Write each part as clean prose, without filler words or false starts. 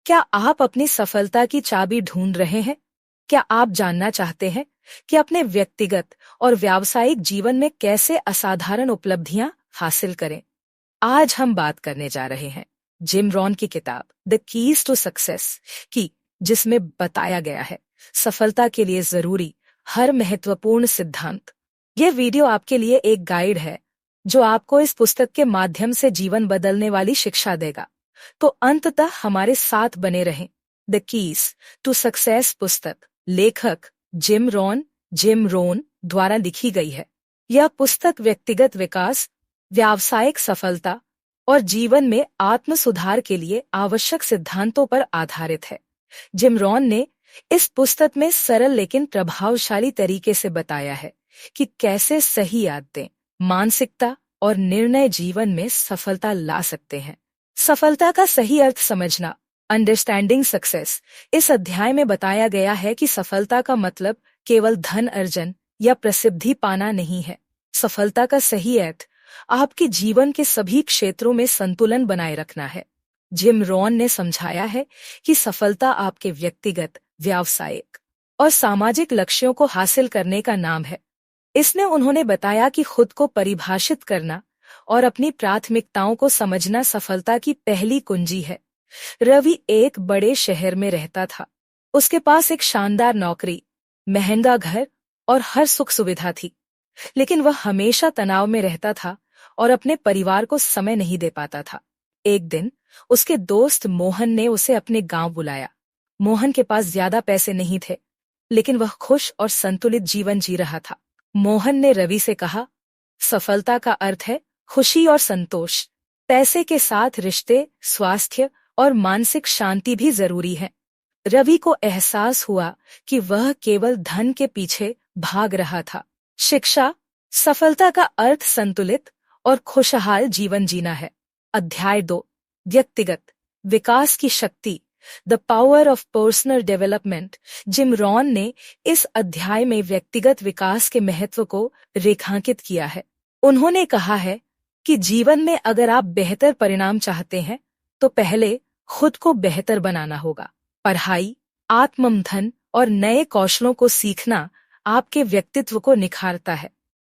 क्या आप अपनी सफलता की चाबी ढूंढ रहे हैं? क्या आप जानना चाहते हैं कि अपने व्यक्तिगत और व्यावसायिक जीवन में कैसे असाधारण उपलब्धियां हासिल करें? आज हम बात करने जा रहे हैं जिम रॉन की किताब द कीज टू सक्सेस की, जिसमें बताया गया है सफलता के लिए जरूरी हर महत्वपूर्ण सिद्धांत। यह वीडियो आपके लिए एक गाइड है जो आपको इस पुस्तक के माध्यम से जीवन बदलने वाली शिक्षा देगा। तो अंततः हमारे साथ बने रहें। द कीज टू सक्सेस पुस्तक लेखक जिम रोन द्वारा लिखी गई है। यह पुस्तक व्यक्तिगत विकास, व्यावसायिक सफलता और जीवन में आत्म सुधार के लिए आवश्यक सिद्धांतों पर आधारित है। जिम रॉन ने इस पुस्तक में सरल लेकिन प्रभावशाली तरीके से बताया है कि कैसे सही आदतें, मानसिकता और निर्णय जीवन में सफलता ला सकते हैं। सफलता का सही अर्थ समझना, अंडरस्टैंडिंग सक्सेस। इस अध्याय में बताया गया है कि सफलता का मतलब केवल धन अर्जन या प्रसिद्धि पाना नहीं है। सफलता का सही अर्थ आपके जीवन के सभी क्षेत्रों में संतुलन बनाए रखना है। जिम रॉन ने समझाया है कि सफलता आपके व्यक्तिगत, व्यावसायिक और सामाजिक लक्ष्यों को हासिल करने का नाम है। इसने उन्होंने बताया कि खुद को परिभाषित करना और अपनी प्राथमिकताओं को समझना सफलता की पहली कुंजी है। रवि एक बड़े शहर में रहता था। उसके पास एक शानदार नौकरी, महंगा घर और हर सुख सुविधा थी, लेकिन वह हमेशा तनाव में रहता था और अपने परिवार को समय नहीं दे पाता था। एक दिन उसके दोस्त मोहन ने उसे अपने गांव बुलाया। मोहन के पास ज्यादा पैसे नहीं थे, लेकिन वह खुश और संतुलित जीवन जी रहा था। मोहन ने रवि से कहा, सफलता का अर्थ है खुशी और संतोष। पैसे के साथ रिश्ते, स्वास्थ्य और मानसिक शांति भी जरूरी है। रवि को एहसास हुआ कि वह केवल धन के पीछे भाग रहा था। शिक्षा, सफलता का अर्थ संतुलित और खुशहाल जीवन जीना है। अध्याय 2, व्यक्तिगत विकास की शक्ति, the power of personal development. Jim Rohn ने इस अध्याय में व्यक्तिगत विकास के महत्व को रेखांकित किया है। उन्होंने कहा है कि जीवन में अगर आप बेहतर परिणाम चाहते हैं तो पहले खुद को बेहतर बनाना होगा। पढ़ाई, आत्ममंथन और नए कौशलों को सीखना आपके व्यक्तित्व को निखारता है।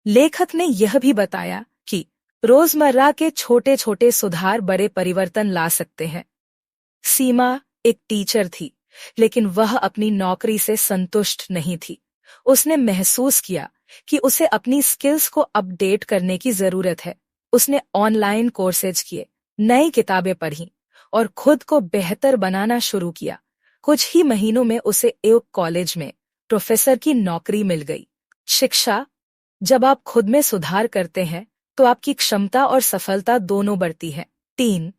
लेखक ने यह भी बताया कि रोजमर्रा के छोटे छोटे सुधार बड़े परिवर्तन ला सकते हैं। सीमा एक टीचर थी, लेकिन वह अपनी नौकरी से संतुष्ट नहीं थी। उसने महसूस किया कि उसे अपनी स्किल्स को अपडेट करने की जरूरत है। उसने ऑनलाइन कोर्सेज किए, नई किताबें पढ़ी और खुद को बेहतर बनाना शुरू किया। कुछ ही महीनों में उसे एक कॉलेज में प्रोफेसर की नौकरी मिल गई। शिक्षा, जब आप खुद में सुधार करते हैं तो आपकी क्षमता और सफलता दोनों बढ़ती है। 3,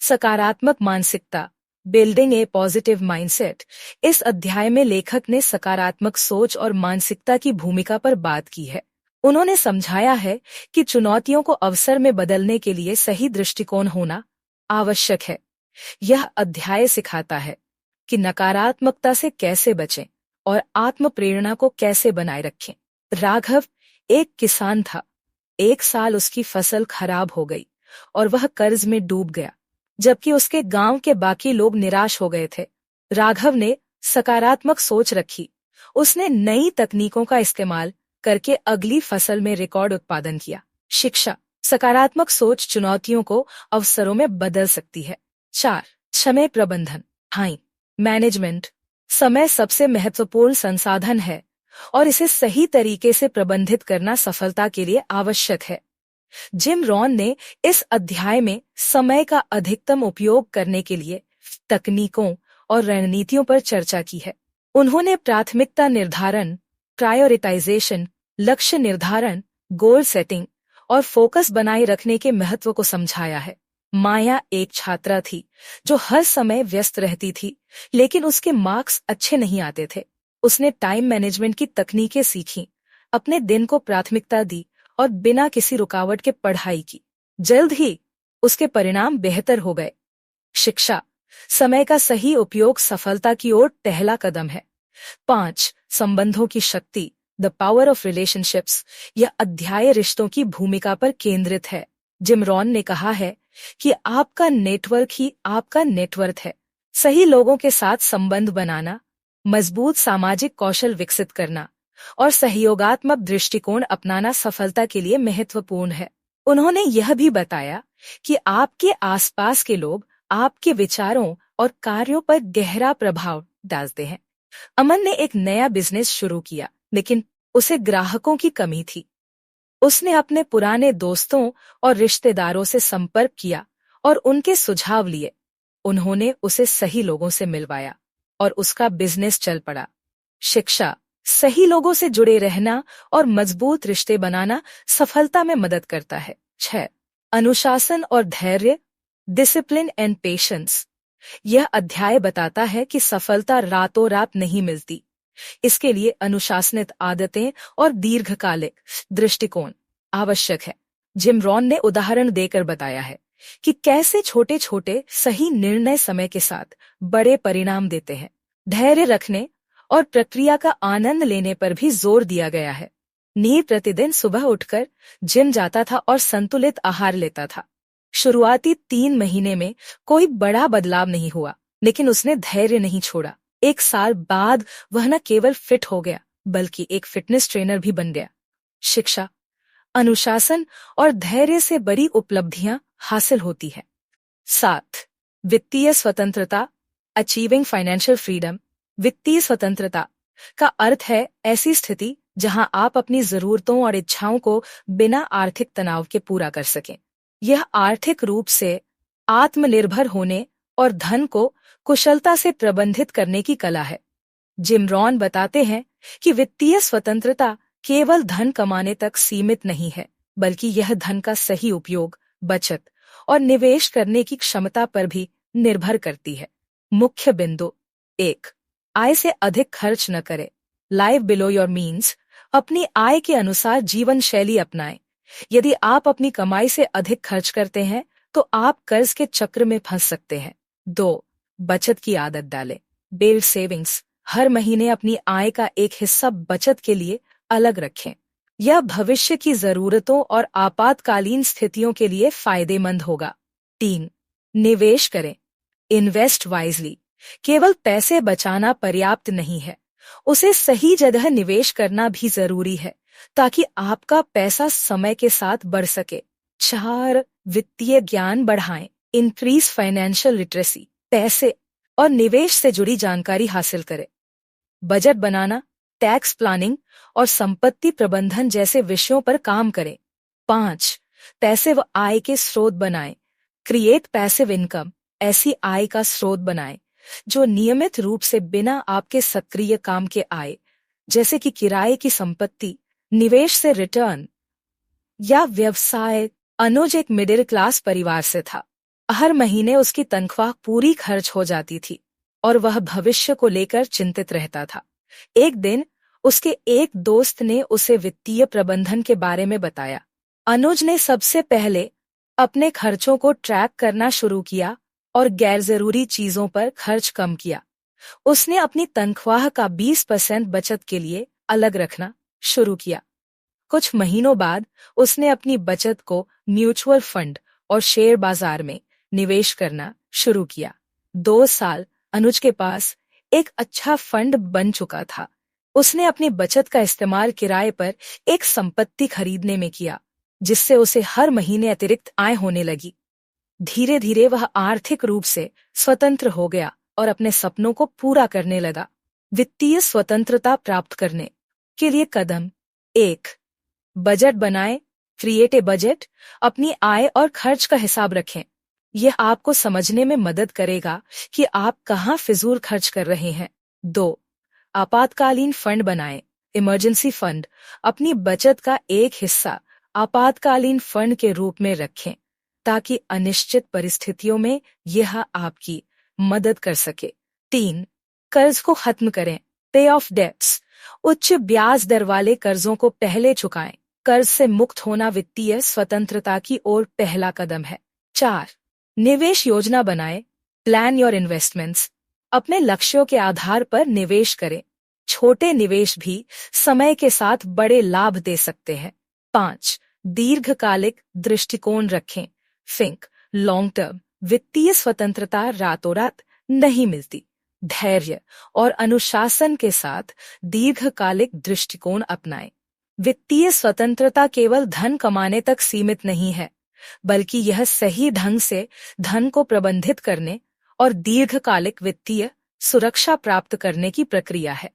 सकारात्मक मानसिकता, बिल्डिंग ए पॉजिटिव माइंडसेट। इस अध्याय में लेखक ने सकारात्मक सोच और मानसिकता की भूमिका पर बात की है। उन्होंने समझाया है कि चुनौतियों को अवसर में बदलने के लिए सही दृष्टिकोण होना आवश्यक है। यह अध्याय सिखाता है कि नकारात्मकता से कैसे बचें और आत्म प्रेरणा को कैसे बनाए रखें। राघव एक किसान था। एक साल उसकी फसल खराब हो गई और वह कर्ज में डूब गया, जबकि उसके गांव के बाकी लोग निराश हो गए थे। राघव ने सकारात्मक सोच रखी। उसने नई तकनीकों का इस्तेमाल करके अगली फसल में रिकॉर्ड उत्पादन किया। शिक्षा, सकारात्मक सोच चुनौतियों को अवसरों में बदल सकती है। 4, समय प्रबंधन, टाइम मैनेजमेंट। समय सबसे महत्वपूर्ण संसाधन है और इसे सही तरीके से प्रबंधित करना सफलता के लिए आवश्यक है। जिम रॉन ने इस अध्याय में समय का अधिकतम उपयोग करने के लिए तकनीकों और रणनीतियों पर चर्चा की है। उन्होंने प्राथमिकता निर्धारण, प्रायोरिटाइजेशन, लक्ष्य निर्धारण, गोल सेटिंग और फोकस बनाए रखने के महत्व को समझाया है। माया एक छात्रा थी जो हर समय व्यस्त रहती थी, लेकिन उसके मार्क्स अच्छे नहीं आते थे। उसने टाइम मैनेजमेंट की तकनीकें सीखी, अपने दिन को प्राथमिकता दी और बिना किसी रुकावट के पढ़ाई की। जल्द ही उसके परिणाम बेहतर हो गए। शिक्षा, समय का सही उपयोग सफलता की ओर पहला कदम है। 5, संबंधों की शक्ति, द पावर ऑफ रिलेशनशिप्स। यह अध्याय रिश्तों की भूमिका पर केंद्रित है। जिम रॉन ने कहा है कि आपका नेटवर्क ही आपका नेटवर्थ है। सही लोगों के साथ संबंध बनाना, मजबूत सामाजिक कौशल विकसित करना और सहयोगात्मक दृष्टिकोण अपनाना सफलता के लिए महत्वपूर्ण है। उन्होंने यह भी बताया कि आपके आसपास के लोग आपके विचारों और कार्यों पर गहरा प्रभाव डालते हैं। अमन ने एक नया बिजनेस शुरू किया, लेकिन उसे ग्राहकों की कमी थी। उसने अपने पुराने दोस्तों और रिश्तेदारों से संपर्क किया और उनके सुझाव लिए। उन्होंने उसे सही लोगों से मिलवाया और उसका बिजनेस चल पड़ा। शिक्षा, सही लोगों से जुड़े रहना और मजबूत रिश्ते बनाना सफलता में मदद करता है। 6. अनुशासन और धैर्य, डिसिप्लिन एंड पेशेंस। यह अध्याय बताता है कि सफलता रातों रात नहीं मिलती। इसके लिए अनुशासनित आदतें और दीर्घकालिक दृष्टिकोण आवश्यक है। जिम रॉन ने उदाहरण देकर बताया है कि कैसे छोटे छोटे सही निर्णय समय के साथ बड़े परिणाम देते हैं। धैर्य रखने और प्रक्रिया का आनंद लेने पर भी जोर दिया गया है। नील प्रतिदिन सुबह उठकर जिम जाता था और संतुलित आहार लेता था। शुरुआती 3 महीने में कोई बड़ा बदलाव नहीं हुआ, लेकिन उसने धैर्य नहीं छोड़ा। 1 साल बाद वह न केवल फिट हो गया, बल्कि एक फिटनेस ट्रेनर भी बन गया। शिक्षा, अनुशासन और धैर्य से बड़ी उपलब्धियां हासिल होती है। 7. वित्तीय स्वतंत्रता, अचीविंग फाइनेंशियल फ्रीडम। वित्तीय स्वतंत्रता का अर्थ है ऐसी स्थिति जहां आप अपनी जरूरतों और इच्छाओं को बिना आर्थिक तनाव के पूरा कर सकें। यह आर्थिक रूप से आत्मनिर्भर होने और धन को कुशलता से प्रबंधित करने की कला है। जिम रॉन बताते हैं कि वित्तीय स्वतंत्रता केवल धन कमाने तक सीमित नहीं है, बल्कि यह धन का सही उपयोग, बचत और निवेश करने की क्षमता पर भी निर्भर करती है। मुख्य बिंदु 1. आय से अधिक खर्च न करें। Live below your means. अपनी आय के अनुसार जीवन शैली अपनाएं। यदि आप अपनी कमाई से अधिक खर्च करते हैं तो आप कर्ज के चक्र में फंस सकते हैं। 2. बचत की आदत डालें। Build savings. हर महीने अपनी आय का एक हिस्सा बचत के लिए अलग रखें। यह भविष्य की जरूरतों और आपातकालीन स्थितियों के लिए फायदेमंद होगा। 3. निवेश करें। Invest wisely. केवल पैसे बचाना पर्याप्त नहीं है, उसे सही जगह निवेश करना भी जरूरी है ताकि आपका पैसा समय के साथ बढ़ सके। 4. वित्तीय ज्ञान बढ़ाएं। Increase financial literacy. पैसे और निवेश से जुड़ी जानकारी हासिल करें। बजट बनाना, टैक्स प्लानिंग और संपत्ति प्रबंधन जैसे विषयों पर काम करें। 5. पैसे व आय के स्रोत बनाएं। Create passive income. ऐसी आय का स्रोत बनाएं जो नियमित रूप से बिना आपके सक्रिय काम के आए, जैसे कि किराए की संपत्ति, निवेश से रिटर्न या व्यवसाय। अनुज एक मिडिल क्लास परिवार से था। हर महीने उसकी तनख्वाह पूरी खर्च हो जाती थी और वह भविष्य को लेकर चिंतित रहता था। एक दिन उसके एक दोस्त ने उसे वित्तीय प्रबंधन के बारे में बताया। अनुज ने सबसे पहले अपने खर्चों को ट्रैक करना शुरू किया और गैरजरूरी चीजों पर खर्च कम किया। उसने अपनी तनख्वाह का 20% बचत के लिए अलग रखना शुरू किया। कुछ महीनों बाद उसने अपनी बचत को म्यूचुअल फंड और शेयर बाजार में निवेश करना शुरू किया। 2 साल अनुज के पास एक अच्छा फंड बन चुका था। उसने अपनी बचत का इस्तेमाल किराए पर एक संपत्ति खरीदने में किया, जिससे उसे हर महीने अतिरिक्त आय होने लगी। धीरे धीरे वह आर्थिक रूप से स्वतंत्र हो गया और अपने सपनों को पूरा करने लगा। वित्तीय स्वतंत्रता प्राप्त करने के लिए कदम 1. बजट बनाएं। Create a budget. अपनी आय और खर्च का हिसाब रखें। यह आपको समझने में मदद करेगा कि आप कहां फिजूल खर्च कर रहे हैं। 2. आपातकालीन फंड बनाएं। Emergency fund. अपनी बचत का एक हिस्सा आपातकालीन फंड के रूप में रखें ताकि अनिश्चित परिस्थितियों में यह आपकी मदद कर सके। 3. कर्ज को खत्म करें। पे ऑफ डेट्स। उच्च ब्याज दर वाले कर्जों को पहले चुकाएं। कर्ज से मुक्त होना वित्तीय स्वतंत्रता की ओर पहला कदम है। 4. निवेश योजना बनाएं। Plan your investments. अपने लक्ष्यों के आधार पर निवेश करें। छोटे निवेश भी समय के साथ बड़े लाभ दे सकते हैं। 5. दीर्घकालिक दृष्टिकोण रखें। Think long term. वित्तीय स्वतंत्रता रातों रात नहीं मिलती। धैर्य और अनुशासन के साथ दीर्घकालिक दृष्टिकोण अपनाएं। वित्तीय स्वतंत्रता केवल धन कमाने तक सीमित नहीं है, बल्कि यह सही ढंग से धन को प्रबंधित करने और दीर्घकालिक वित्तीय सुरक्षा प्राप्त करने की प्रक्रिया है।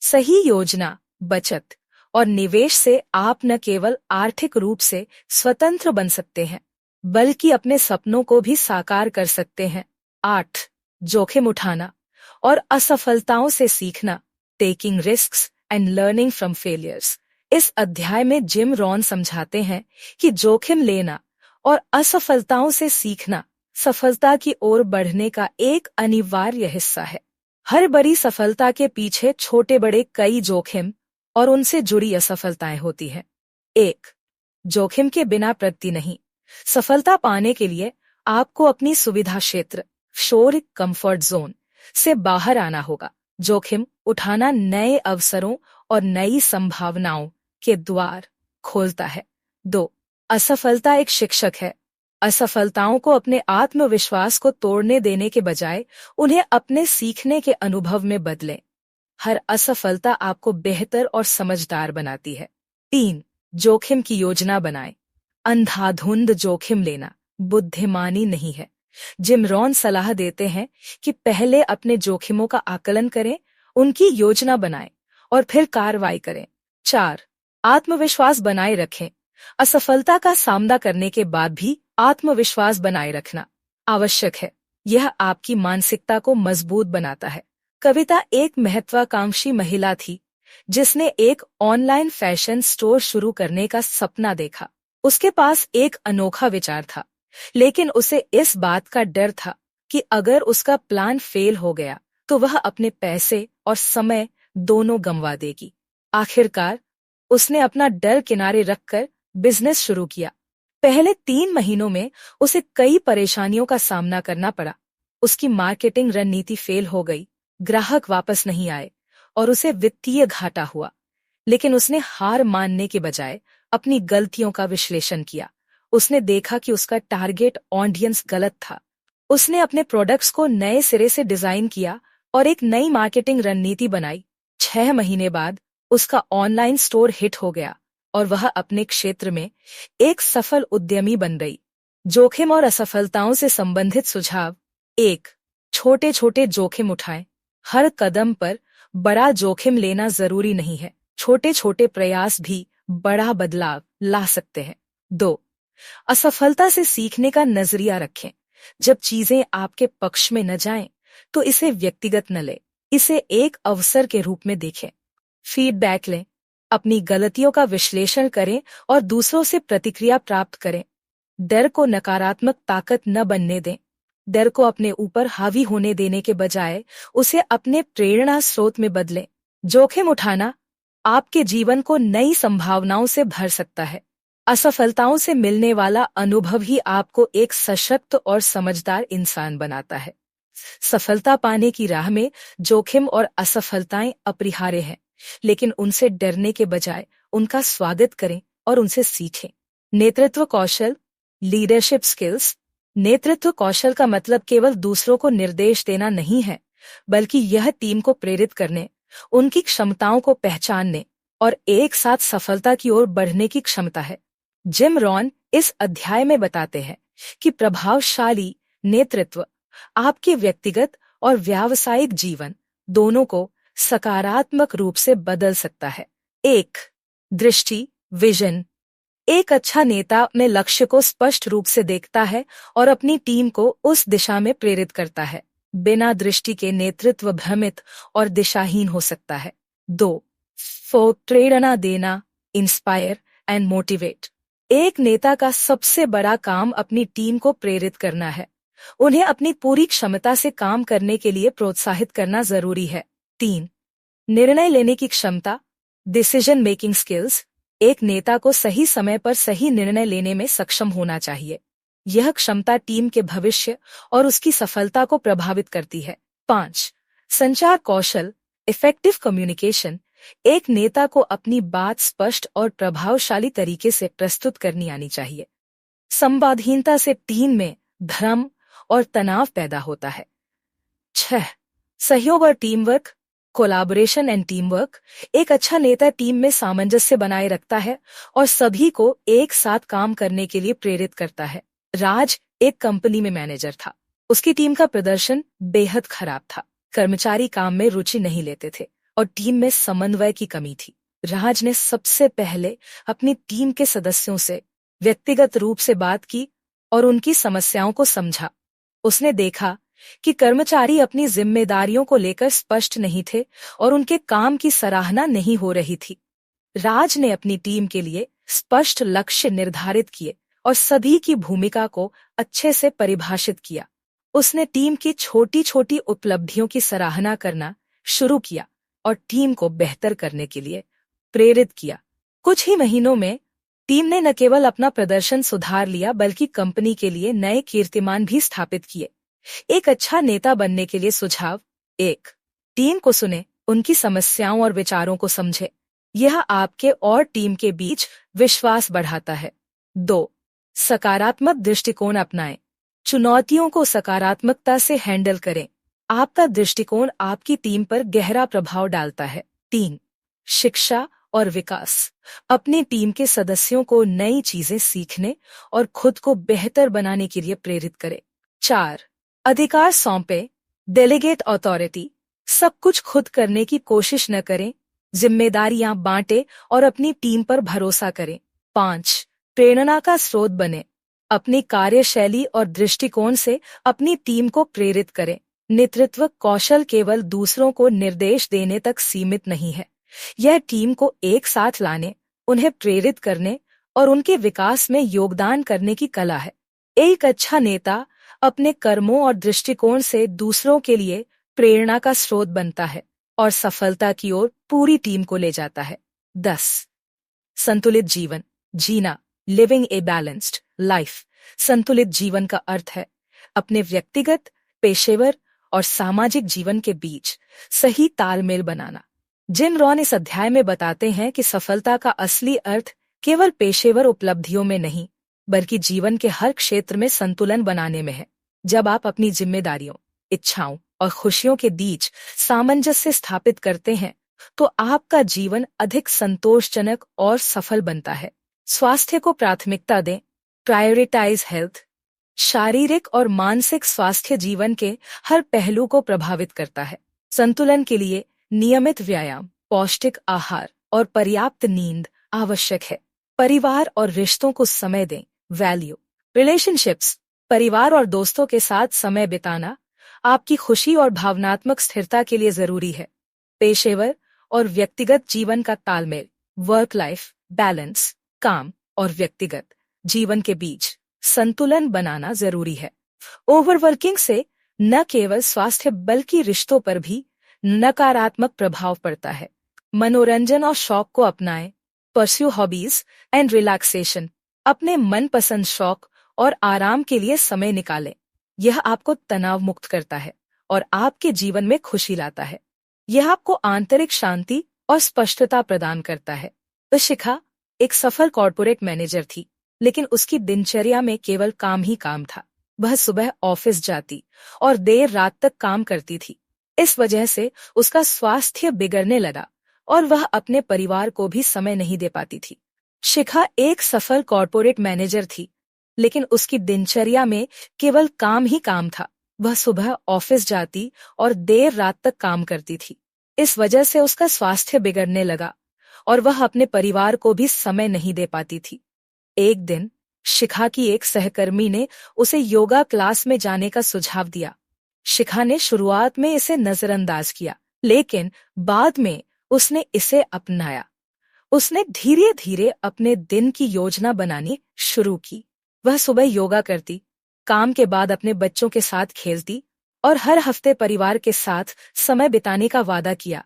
सही योजना, बचत और निवेश से आप न केवल आर्थिक रूप से स्वतंत्र बन सकते हैं, बल्कि अपने सपनों को भी साकार कर सकते हैं। 8. जोखिम उठाना और असफलताओं से सीखना, taking risks and learning from failures. इस अध्याय में जिम रॉन समझाते हैं कि जोखिम लेना और असफलताओं से सीखना सफलता की ओर बढ़ने का एक अनिवार्य हिस्सा है। हर बड़ी सफलता के पीछे छोटे बड़े कई जोखिम और उनसे जुड़ी असफलताएं होती हैं। 1. जोखिम के बिना प्रगति नहीं। सफलता पाने के लिए आपको अपनी सुविधा क्षेत्र, शोर कंफर्ट जोन से बाहर आना होगा। जोखिम उठाना नए अवसरों और नई संभावनाओं के द्वार खोलता है। 2. असफलता एक शिक्षक है। असफलताओं को अपने आत्मविश्वास को तोड़ने देने के बजाय उन्हें अपने सीखने के अनुभव में बदलें। हर असफलता आपको बेहतर और समझदार बनाती है। 3. जोखिम की योजना बनाएं। अंधाधुंध जोखिम लेना बुद्धिमानी नहीं है। जिम रॉन सलाह देते हैं कि पहले अपने जोखिमों का आकलन करें, उनकी योजना बनाएं और फिर कार्रवाई करें। 4. आत्मविश्वास बनाए रखें। असफलता का सामना करने के बाद भी आत्मविश्वास बनाए रखना आवश्यक है। यह आपकी मानसिकता को मजबूत बनाता है। कविता एक महत्वाकांक्षी महिला थी जिसने एक ऑनलाइन फैशन स्टोर शुरू करने का सपना देखा। उसके पास एक अनोखा विचार था, लेकिन उसे इस बात का डर था कि अगर उसका प्लान फेल हो गया तो वह अपने पैसे और समय दोनों गंवा देगी। आखिरकार उसने अपना डर किनारे रखकर बिजनेस शुरू किया। पहले 3 महीनों में उसे कई परेशानियों का सामना करना पड़ा। उसकी मार्केटिंग रणनीति फेल हो गई, ग्राहक वापस नहीं आए और उसे वित्तीय घाटा हुआ। लेकिन उसने हार मानने के बजाय अपनी गलतियों का विश्लेषण किया। उसने देखा कि उसका टारगेट ऑडियंस गलत था। उसने अपने प्रोडक्ट्स को नए सिरे से डिजाइन किया और एक नई मार्केटिंग रणनीति बनाई। 6 महीने बाद उसका ऑनलाइन स्टोर हिट हो गया और वह अपने क्षेत्र में एक सफल उद्यमी बन गई। जोखिम और असफलताओं से संबंधित सुझाव। 1. छोटे छोटे जोखिम उठाएं। हर कदम पर बड़ा जोखिम लेना जरूरी नहीं है। छोटे छोटे प्रयास भी बड़ा बदलाव ला सकते हैं। 2. असफलता से सीखने का नजरिया रखें। जब चीजें आपके पक्ष में न जाएं, तो इसे व्यक्तिगत न लें, इसे एक अवसर के रूप में देखें। फीडबैक लें, अपनी गलतियों का विश्लेषण करें और दूसरों से प्रतिक्रिया प्राप्त करें। डर को नकारात्मक ताकत न बनने दें। डर को अपने ऊपर हावी होने देने के बजाय उसे अपने प्रेरणा स्रोत में बदलें। जोखिम उठाना आपके जीवन को नई संभावनाओं से भर सकता है। असफलताओं से मिलने वाला अनुभव ही आपको एक सशक्त और समझदार इंसान बनाता है। सफलता पाने की राह में जोखिम और असफलताएं अपरिहार्य हैं, लेकिन उनसे डरने के बजाय उनका स्वागत करें और उनसे सीखें। नेतृत्व कौशल, लीडरशिप स्किल्स। नेतृत्व कौशल का मतलब केवल दूसरों को निर्देश देना नहीं है, बल्कि यह टीम को प्रेरित करने, उनकी क्षमताओं को पहचानने और एक साथ सफलता की ओर बढ़ने की क्षमता है। जिम रॉन इस अध्याय में बताते हैं कि प्रभावशाली नेतृत्व आपके व्यक्तिगत और व्यावसायिक जीवन दोनों को सकारात्मक रूप से बदल सकता है। 1. दृष्टि, विजन। एक अच्छा नेता अपने लक्ष्य को स्पष्ट रूप से देखता है और अपनी टीम को उस दिशा में प्रेरित करता है। बिना दृष्टि के नेतृत्व भ्रमित और दिशाहीन हो सकता है। 2. प्रेरणा देना, इंस्पायर एंड मोटिवेट। एक नेता का सबसे बड़ा काम अपनी टीम को प्रेरित करना है। उन्हें अपनी पूरी क्षमता से काम करने के लिए प्रोत्साहित करना जरूरी है। 3. निर्णय लेने की क्षमता, डिसीजन मेकिंग स्किल्स। एक नेता को सही समय पर सही निर्णय लेने में सक्षम होना चाहिए। यह क्षमता टीम के भविष्य और उसकी सफलता को प्रभावित करती है। 5. संचार कौशल, इफेक्टिव कम्युनिकेशन। एक नेता को अपनी बात स्पष्ट और प्रभावशाली तरीके से प्रस्तुत करनी आनी चाहिए। संवादहीनता से टीम में भ्रम और तनाव पैदा होता है। 6. सहयोग और team work, collaboration and team work. एक अच्छा नेता टीम में सामंजस्य बनाए रखता है और सभी को एक साथ काम करने के लिए प्रेरित करता है। राज एक कंपनी में मैनेजर था। उसकी टीम का प्रदर्शन बेहद खराब था। कर्मचारी काम में रुचि नहीं लेते थे और टीम में समन्वय की कमी थी। राज ने सबसे पहले अपनी टीम के सदस्यों से व्यक्तिगत रूप से बात की और उनकी समस्याओं को समझा। उसने देखा कि कर्मचारी अपनी जिम्मेदारियों को लेकर स्पष्ट नहीं थे और उनके काम की सराहना नहीं हो रही थी। राज ने अपनी टीम के लिए स्पष्ट लक्ष्य निर्धारित किए और सभी की भूमिका को अच्छे से परिभाषित किया। उसने टीम की छोटी छोटी उपलब्धियों की सराहना करना शुरू किया और टीम को बेहतर करने के लिए प्रेरित किया। कुछ ही महीनों में टीम ने न केवल अपना प्रदर्शन सुधार लिया बल्कि कंपनी के लिए नए कीर्तिमान भी स्थापित किए। एक अच्छा नेता बनने के लिए सुझाव: 1. टीम को सुने, उनकी समस्याओं और विचारों को समझे। यह आपके और टीम के बीच विश्वास बढ़ाता है। 2. सकारात्मक दृष्टिकोण अपनाएं, चुनौतियों को सकारात्मकता से हैंडल करें। आपका दृष्टिकोण आपकी टीम पर गहरा प्रभाव डालता है। 3. शिक्षा और विकास, अपनी टीम के सदस्यों को नई चीजें सीखने और खुद को बेहतर बनाने के लिए प्रेरित करें। 4. अधिकार सौंपे, डेलीगेट अथॉरिटी, सब कुछ खुद करने की कोशिश न करें, जिम्मेदारियां बांटे और अपनी टीम पर भरोसा करें। 5. प्रेरणा का स्रोत बने, अपनी कार्यशैली और दृष्टिकोण से अपनी टीम को प्रेरित करें। नेतृत्व कौशल केवल दूसरों को निर्देश देने तक सीमित नहीं है, यह टीम को एक साथ लाने, उन्हें प्रेरित करने और उनके विकास में योगदान करने की कला है। एक अच्छा नेता अपने कर्मों और दृष्टिकोण से दूसरों के लिए प्रेरणा का स्रोत बनता है और सफलता की ओर पूरी टीम को ले जाता है। 10. संतुलित जीवन जीना, लिविंग ए बैलेंस्ड लाइफ। संतुलित जीवन का अर्थ है अपने व्यक्तिगत, पेशेवर और सामाजिक जीवन के बीच सही तालमेल बनाना। जिम रॉन इस अध्याय में बताते हैं कि सफलता का असली अर्थ केवल पेशेवर उपलब्धियों में नहीं, बल्कि जीवन के हर क्षेत्र में संतुलन बनाने में है। जब आप अपनी जिम्मेदारियों, इच्छाओं और खुशियों के बीच सामंजस्य स्थापित करते हैं, तो आपका जीवन अधिक संतोषजनक और सफल बनता है। स्वास्थ्य को प्राथमिकता दें, प्रायोरिटाइज हेल्थ। शारीरिक और मानसिक स्वास्थ्य जीवन के हर पहलू को प्रभावित करता है। संतुलन के लिए नियमित व्यायाम, पौष्टिक आहार और पर्याप्त नींद आवश्यक है। परिवार और रिश्तों को समय दें, वैल्यू। रिलेशनशिप्स, परिवार और दोस्तों के साथ समय बिताना आपकी खुशी और भावनात्मक स्थिरता के लिए जरूरी है। पेशेवर और व्यक्तिगत जीवन का तालमेल, वर्क लाइफ बैलेंस, काम और व्यक्तिगत जीवन के बीच संतुलन बनाना जरूरी है। ओवरवर्किंग से न केवल स्वास्थ्य बल्कि रिश्तों पर भी नकारात्मक प्रभाव पड़ता है। मनोरंजन और शौक को अपनाएं, परस्यू हॉबीज एंड रिलैक्सेशन। अपने मनपसंद शौक और आराम के लिए समय निकालें। यह आपको तनाव मुक्त करता है और आपके जीवन में खुशी लाता है। यह आपको आंतरिक शांति और स्पष्टता प्रदान करता है। शिखा एक सफल कॉर्पोरेट मैनेजर थी, लेकिन उसकी दिनचर्या में केवल काम ही काम था। वह सुबह ऑफिस जाती और देर रात तक काम करती थी। इस वजह से उसका स्वास्थ्य बिगड़ने लगा और वह अपने परिवार को भी समय नहीं दे पाती थी। शिखा एक सफल कॉर्पोरेट मैनेजर थी, लेकिन उसकी दिनचर्या में केवल काम ही काम था। वह सुबह ऑफिस जाती और देर रात तक काम करती थी। इस वजह से उसका स्वास्थ्य बिगड़ने लगा और वह अपने परिवार को भी समय नहीं दे पाती थी। एक दिन शिखा की एक सहकर्मी ने उसे योगा क्लास में जाने का सुझाव दिया। शिखा ने शुरुआत में इसे नजरअंदाज किया, लेकिन बाद में उसने इसे अपनाया। उसने धीरे धीरे अपने दिन की योजना बनानी शुरू की। वह सुबह योगा करती, काम के बाद अपने बच्चों के साथ खेलती और हर हफ्ते परिवार के साथ समय बिताने का वादा किया।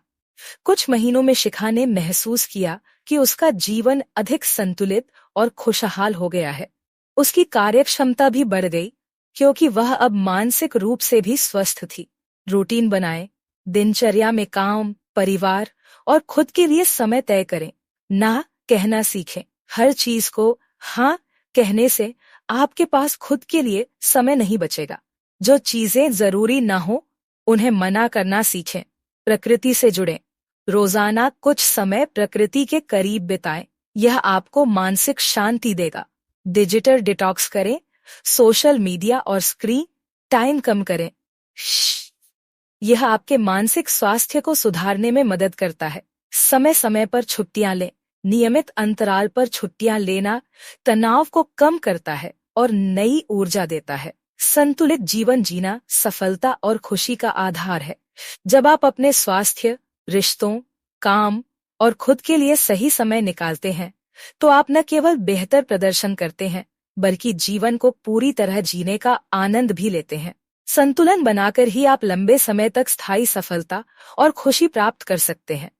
कुछ महीनों में शिखा ने महसूस किया कि उसका जीवन अधिक संतुलित और खुशहाल हो गया है। उसकी कार्यक्षमता भी बढ़ गई क्योंकि वह अब मानसिक रूप से भी स्वस्थ थी। रूटीन बनाएं, दिनचर्या में काम, परिवार और खुद के लिए समय तय करें। ना कहना सीखें। हर चीज को हाँ कहने से आपके पास खुद के लिए समय नहीं बचेगा। जो चीजें जरूरी ना हो उन्हें मना करना सीखें। प्रकृति से जुड़ें। रोजाना कुछ समय प्रकृति के करीब बिताएं। यह आपको मानसिक शांति देगा। डिजिटल डिटॉक्स करें। सोशल मीडिया और स्क्रीन टाइम कम करें। यह आपके मानसिक स्वास्थ्य को सुधारने में मदद करता है। समय समय पर छुट्टियां लें। नियमित अंतराल पर छुट्टियां लेना तनाव को कम करता है और नई ऊर्जा देता है। संतुलित जीवन जीना सफलता और खुशी का आधार है। जब आप अपने स्वास्थ्य, रिश्तों, काम और खुद के लिए सही समय निकालते हैं, तो आप न केवल बेहतर प्रदर्शन करते हैं, बल्कि जीवन को पूरी तरह जीने का आनंद भी लेते हैं। संतुलन बनाकर ही आप लंबे समय तक स्थायी सफलता और खुशी प्राप्त कर सकते हैं।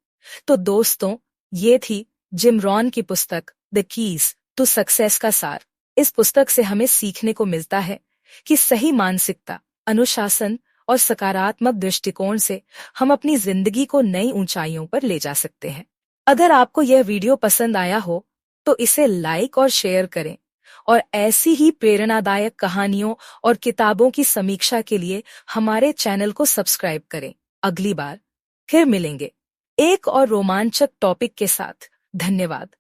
तो दोस्तों, ये थी जिम रॉन की पुस्तक द कीज टू सक्सेस का सार। इस पुस्तक से हमें सीखने को मिलता है कि सही मानसिकता, अनुशासन और सकारात्मक दृष्टिकोण से हम अपनी जिंदगी को नई ऊंचाइयों पर ले जा सकते हैं। अगर आपको यह वीडियो पसंद आया हो तो इसे लाइक और शेयर करें और ऐसी ही प्रेरणादायक कहानियों और किताबों की समीक्षा के लिए हमारे चैनल को सब्सक्राइब करें। अगली बार फिर मिलेंगे एक और रोमांचक टॉपिक के साथ। धन्यवाद।